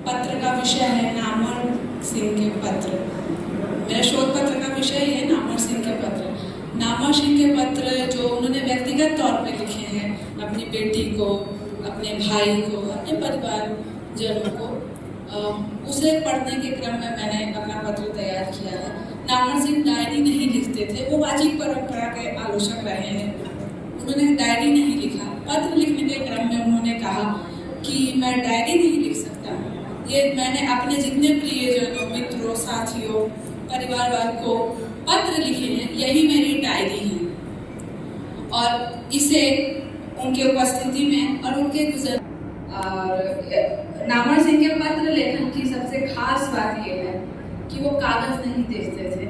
पत्र का विषय है नामवर सिंह के पत्र। मेरा शोध पत्र का विषय है नामवर सिंह के पत्र। नामवर सिंह के पत्र जो उन्होंने व्यक्तिगत तौर पे लिखे हैं अपनी बेटी को, अपने भाई को, अपने परिवारजनों को, उसे पढ़ने के क्रम में मैंने अपना पत्र तैयार किया है। नामवर सिंह डायरी नहीं लिखते थे, वो वाचिक परंपरा के आलोचक रहे हैं। उन्होंने डायरी नहीं लिखा। पत्र लिखने के क्रम में उन्होंने कहा कि मैं डायरी नहीं लिख सकता, ये मैंने अपने जितने प्रियजनों, मित्रों, साथियों, परिवार वालों को पत्र लिखे हैं, यही मेरी डायरी है। और इसे उनके उपस्थिति में और उनके गुजर नामवर सिंह के पत्र लेखन की सबसे खास बात यह है कि वो कागज नहीं देखते थे।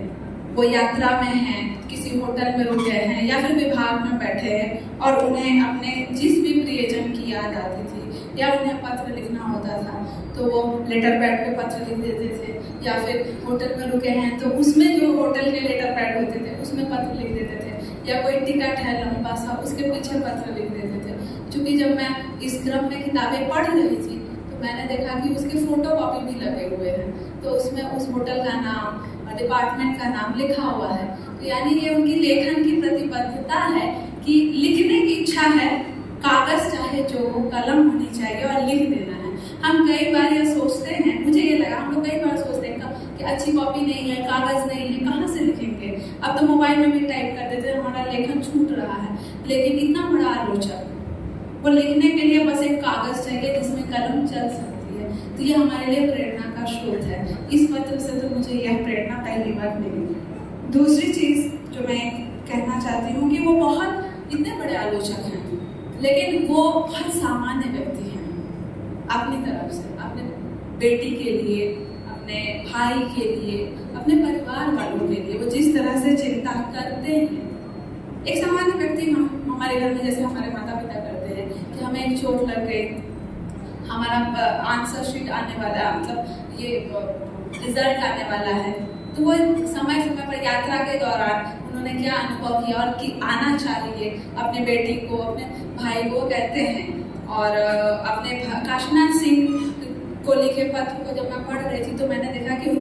वो यात्रा में हैं, किसी होटल में रुके हैं या फिर विभाग में बैठे हैं और उन्हें अपने जिस भी प्रियजन की याद आती थी या उन्हें पत्र लिखना होता था तो वो लेटर पैड पे पत्र लिख देते थे, या फिर होटल में रुके हैं तो उसमें जो होटल के लेटर पैड होते थे उसमें पत्र लिख देते थे, या कोई टिकट है लंबा सा उसके पीछे पत्र लिख देते थे। क्योंकि जब मैं इस क्रम में किताबें पढ़ रही थी तो मैंने देखा कि उसके फोटो कॉपी भी लगे हुए हैं, तो उसमें उस होटल का नाम, डिपार्टमेंट का नाम लिखा हुआ है। तो यानी ये उनकी लेखन की प्रतिबद्धता है कि लिखने की इच्छा है, कागज चाहे जो हो, कलम होनी चाहिए और लिख देना है। हम कई बार ये सोचते हैं, मुझे ये लगा, हम लोग कई बार सोचते हैं कि अच्छी कॉपी नहीं है, कागज नहीं है, कहाँ से लिखेंगे। अब तो मोबाइल में भी टाइप कर देते हैं, हमारा लेखन छूट रहा है। लेकिन इतना बड़ा आलोचक, वो लिखने के लिए बस एक कागज चाहिए जिसमें कलम चल सकती है। तो ये हमारे लिए प्रेरणा का स्रोत है। इस पत्र से तो मुझे यह प्रेरणा पहली बार मिली। दूसरी चीज जो मैं कहना चाहती हूँ कि वो बहुत इतने बड़े आलोचक हैं, लेकिन वो बहुत सामान्य व्यक्ति हैं। अपनी तरफ से अपने बेटी के लिए, अपने भाई के लिए, अपने परिवार वालों के लिए वो जिस तरह से चिंता करते हैं, एक सामान्य व्यक्ति हमारे घर में जैसे हमारे माता पिता करते हैं कि हमें एक चोट लग गई, हमारा आंसर शीट आने वाला, मतलब ये रिजल्ट आने वाला है, तो वो समय समय पर यात्रा के दौरान उन्होंने क्या अनुभव किया और कि आना चाहिए अपने बेटी को, अपने भाई को कहते हैं। और अपने काशीनाथ सिंह को लिखे पत्र को जब मैं पढ़ रही थी तो मैंने देखा कि